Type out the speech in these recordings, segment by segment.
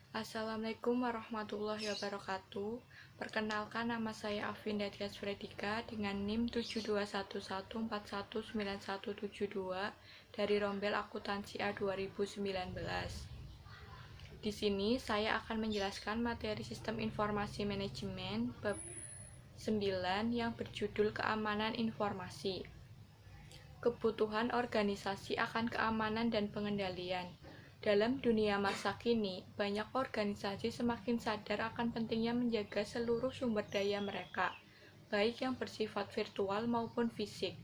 Assalamualaikum warahmatullahi wabarakatuh. Perkenalkan, nama saya Afinda Tias Fredika dengan NIM 7211419172 dari Rombel Akuntansi A 2019. Di sini saya akan menjelaskan materi Sistem Informasi Manajemen bab 9 yang berjudul Keamanan Informasi. Kebutuhan organisasi akan keamanan dan pengendalian. Dalam dunia masa kini, banyak organisasi semakin sadar akan pentingnya menjaga seluruh sumber daya mereka, baik yang bersifat virtual maupun fisik,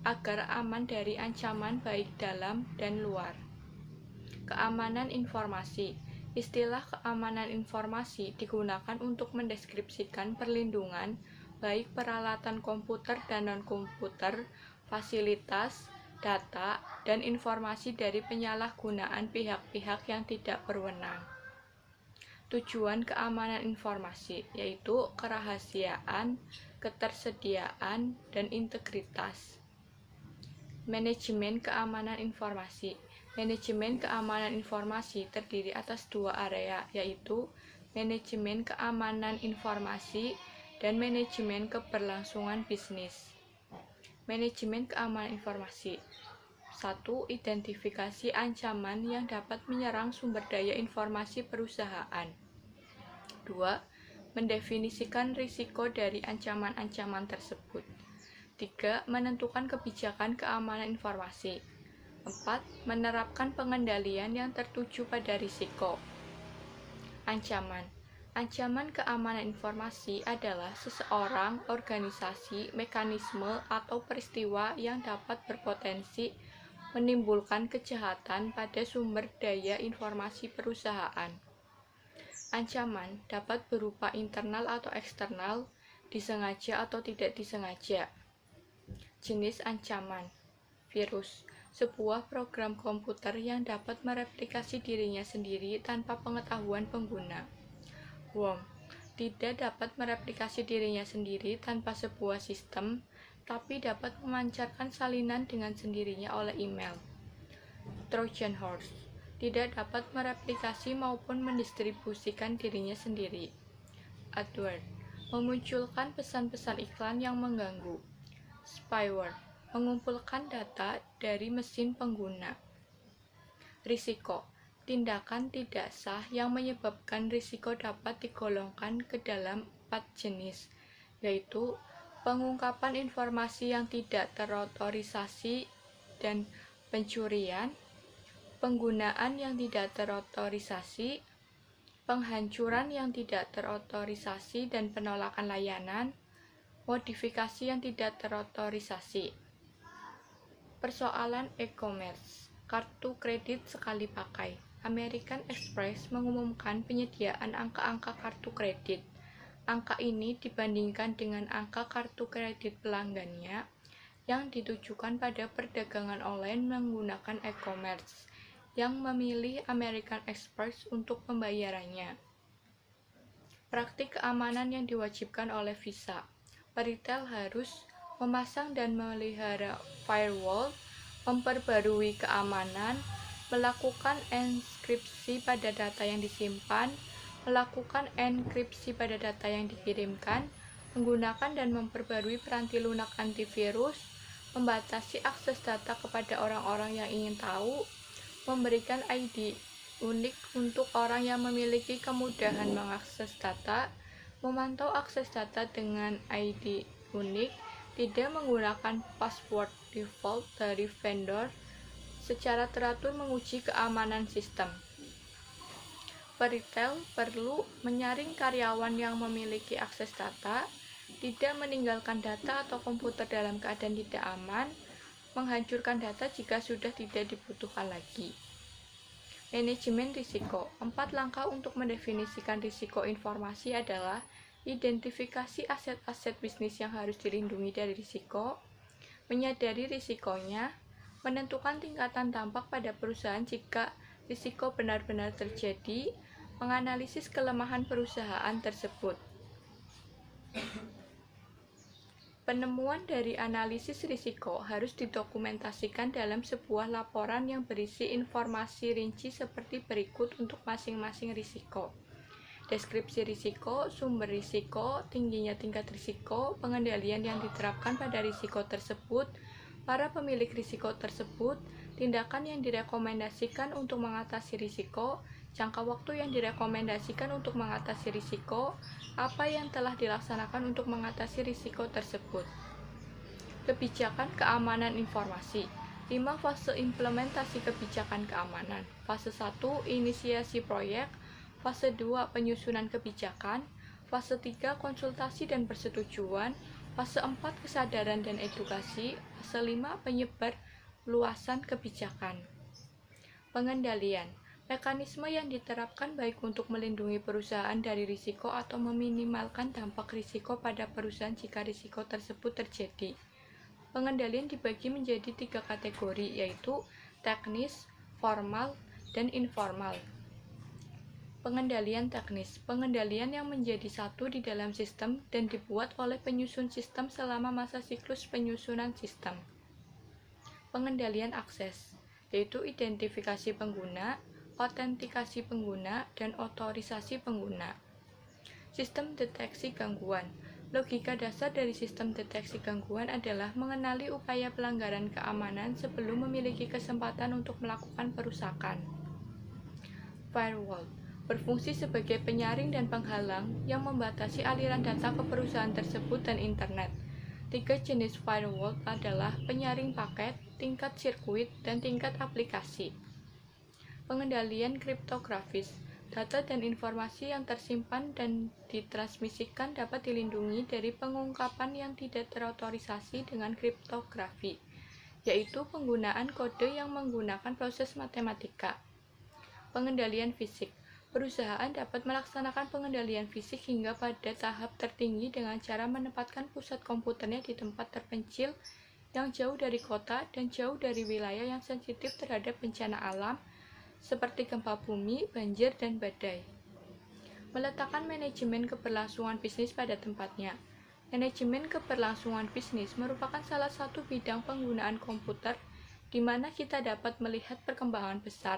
agar aman dari ancaman baik dalam dan luar. Keamanan informasi. Istilah keamanan informasi digunakan untuk mendeskripsikan perlindungan baik peralatan komputer dan non-komputer, fasilitas, data, dan informasi dari penyalahgunaan pihak-pihak yang tidak berwenang. Tujuan keamanan informasi yaitu kerahasiaan, ketersediaan, dan integritas. Manajemen keamanan informasi. Manajemen keamanan informasi terdiri atas dua area, yaitu manajemen keamanan informasi dan manajemen keberlangsungan bisnis. Manajemen keamanan informasi. 1. Identifikasi ancaman yang dapat menyerang sumber daya informasi perusahaan. 2. Mendefinisikan risiko dari ancaman-ancaman tersebut. 3. Menentukan kebijakan keamanan informasi. 4. Menerapkan pengendalian yang tertuju pada risiko. Ancaman. Ancaman keamanan informasi adalah seseorang, organisasi, mekanisme, atau peristiwa yang dapat berpotensi menimbulkan kejahatan pada sumber daya informasi perusahaan. Ancaman dapat berupa internal atau eksternal, disengaja atau tidak disengaja. Jenis ancaman. Virus. Sebuah program komputer yang dapat mereplikasi dirinya sendiri tanpa pengetahuan pengguna. Worm. Tidak dapat mereplikasi dirinya sendiri tanpa sebuah sistem, tapi dapat memancarkan salinan dengan sendirinya oleh email. Trojan Horse. Tidak dapat mereplikasi maupun mendistribusikan dirinya sendiri. Adword. Memunculkan pesan-pesan iklan yang mengganggu. Spyware. Mengumpulkan data dari mesin pengguna. Risiko. Tindakan tidak sah yang menyebabkan risiko dapat digolongkan ke dalam 4 jenis, yaitu pengungkapan informasi yang tidak terotorisasi dan pencurian, penggunaan yang tidak terotorisasi, penghancuran yang tidak terotorisasi dan penolakan layanan, modifikasi yang tidak terotorisasi. Persoalan e-commerce. Kartu kredit sekali pakai. American Express mengumumkan penyediaan angka-angka kartu kredit. Angka ini dibandingkan dengan angka kartu kredit pelanggannya yang ditujukan pada perdagangan online menggunakan e-commerce yang memilih American Express untuk pembayarannya. Praktik keamanan yang diwajibkan oleh Visa. Peritel harus memasang dan memelihara firewall, memperbarui keamanan, melakukan enkripsi pada data yang disimpan, melakukan enkripsi pada data yang dikirimkan, menggunakan dan memperbarui peranti lunak antivirus, membatasi akses data kepada orang-orang yang ingin tahu, memberikan ID unik untuk orang yang memiliki kemudahan mengakses data, memantau akses data dengan ID unik, tidak menggunakan password default dari vendor, secara teratur menguji keamanan sistem. Peritel perlu menyaring karyawan yang memiliki akses data, tidak meninggalkan data atau komputer dalam keadaan tidak aman, menghancurkan data jika sudah tidak dibutuhkan lagi. Manajemen risiko. 4 langkah untuk mendefinisikan risiko informasi adalah identifikasi aset-aset bisnis yang harus dilindungi dari risiko, menyadari risikonya, menentukan tingkatan dampak pada perusahaan jika risiko benar-benar terjadi, menganalisis kelemahan perusahaan tersebut. Penemuan dari analisis risiko harus didokumentasikan dalam sebuah laporan yang berisi informasi rinci seperti berikut untuk masing-masing risiko. Deskripsi risiko, sumber risiko, tingginya tingkat risiko, pengendalian yang diterapkan pada risiko tersebut, para pemilik risiko tersebut, tindakan yang direkomendasikan untuk mengatasi risiko, jangka waktu yang direkomendasikan untuk mengatasi risiko, apa yang telah dilaksanakan untuk mengatasi risiko tersebut. Kebijakan keamanan informasi. 5 fase implementasi kebijakan keamanan. Fase 1, inisiasi proyek. Fase 2, penyusunan kebijakan. Fase 3, konsultasi dan persetujuan. Fase 4, kesadaran dan edukasi. Fase 5, penyebar luasan kebijakan. Pengendalian. Mekanisme yang diterapkan baik untuk melindungi perusahaan dari risiko atau meminimalkan dampak risiko pada perusahaan jika risiko tersebut terjadi. Pengendalian dibagi menjadi 3 kategori, yaitu teknis, formal, dan informal. Pengendalian teknis. Pengendalian yang menjadi satu di dalam sistem dan dibuat oleh penyusun sistem selama masa siklus penyusunan sistem. Pengendalian akses, yaitu identifikasi pengguna, autentikasi pengguna, dan otorisasi pengguna. Sistem deteksi gangguan. Logika dasar dari sistem deteksi gangguan adalah mengenali upaya pelanggaran keamanan sebelum memiliki kesempatan untuk melakukan perusakan. Firewall berfungsi sebagai penyaring dan penghalang yang membatasi aliran data ke perusahaan tersebut dan internet. 3 jenis firewall adalah penyaring paket, tingkat sirkuit, dan tingkat aplikasi. Pengendalian kriptografis. Data dan informasi yang tersimpan dan ditransmisikan dapat dilindungi dari pengungkapan yang tidak terotorisasi dengan kriptografi, yaitu penggunaan kode yang menggunakan proses matematika. Pengendalian fisik. Perusahaan dapat melaksanakan pengendalian fisik hingga pada tahap tertinggi dengan cara menempatkan pusat komputernya di tempat terpencil yang jauh dari kota dan jauh dari wilayah yang sensitif terhadap bencana alam, seperti gempa bumi, banjir, dan badai. Meletakkan manajemen keberlangsungan bisnis pada tempatnya. Manajemen keberlangsungan bisnis merupakan salah satu bidang penggunaan komputer di mana kita dapat melihat perkembangan besar.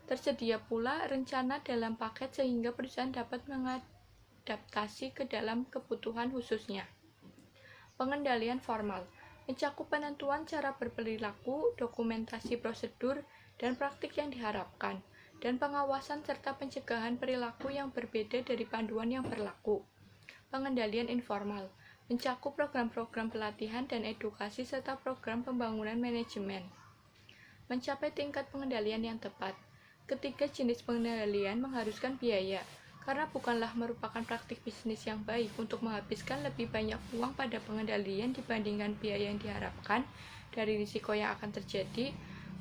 Tersedia pula rencana dalam paket sehingga perusahaan dapat mengadaptasi ke dalam kebutuhan khususnya. Pengendalian formal mencakup penentuan cara berperilaku, dokumentasi prosedur, dan praktik yang diharapkan, dan pengawasan serta pencegahan perilaku yang berbeda dari panduan yang berlaku. Pengendalian informal mencakup program-program pelatihan dan edukasi serta program pembangunan manajemen. Mencapai tingkat pengendalian yang tepat. Ketiga jenis pengendalian mengharuskan biaya, karena bukanlah merupakan praktik bisnis yang baik untuk menghabiskan lebih banyak uang pada pengendalian dibandingkan biaya yang diharapkan dari risiko yang akan terjadi,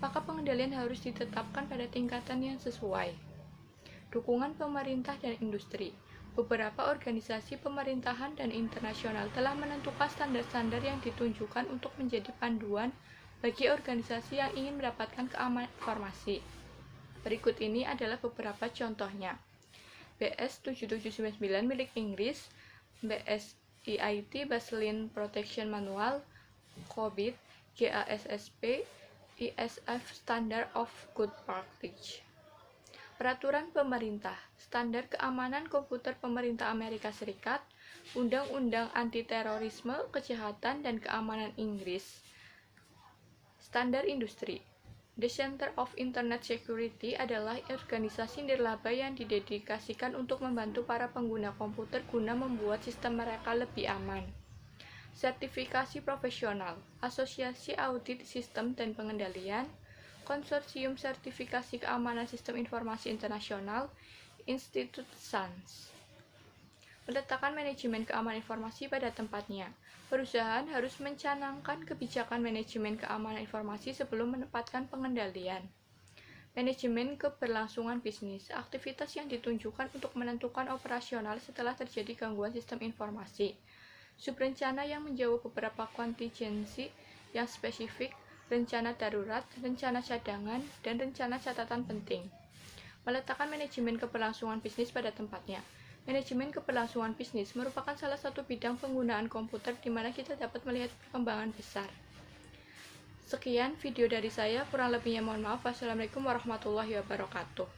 maka pengendalian harus ditetapkan pada tingkatan yang sesuai. Dukungan pemerintah dan industri. Beberapa organisasi pemerintahan dan internasional telah menentukan standar-standar yang ditunjukkan untuk menjadi panduan bagi organisasi yang ingin mendapatkan keamanan informasi. Berikut ini adalah beberapa contohnya. BS 7799 milik Inggris, BSIIT Baseline Protection Manual, COBIT, GASSP, ISF Standard of Good Practice. Peraturan pemerintah, Standar Keamanan Komputer Pemerintah Amerika Serikat, Undang-Undang Anti-Terorisme, Kejahatan dan Keamanan Inggris. Standar industri. The Center of Internet Security adalah organisasi nirlaba yang didedikasikan untuk membantu para pengguna komputer guna membuat sistem mereka lebih aman. Sertifikasi profesional, Asosiasi Audit Sistem dan Pengendalian, Konsorsium Sertifikasi Keamanan Sistem Informasi Internasional, Institut SANS. Meletakkan manajemen keamanan informasi pada tempatnya. Perusahaan harus mencanangkan kebijakan manajemen keamanan informasi sebelum menempatkan pengendalian. Manajemen keberlangsungan bisnis, aktivitas yang ditunjukkan untuk menentukan operasional setelah terjadi gangguan sistem informasi. Subrencana yang menjawab beberapa kontingensi yang spesifik, rencana darurat, rencana cadangan, dan rencana catatan penting. Meletakkan manajemen keberlangsungan bisnis pada tempatnya. Manajemen keberlangsungan bisnis merupakan salah satu bidang penggunaan komputer di mana kita dapat melihat perkembangan besar. Sekian video dari saya, kurang lebihnya mohon maaf. Wassalamualaikum warahmatullahi wabarakatuh.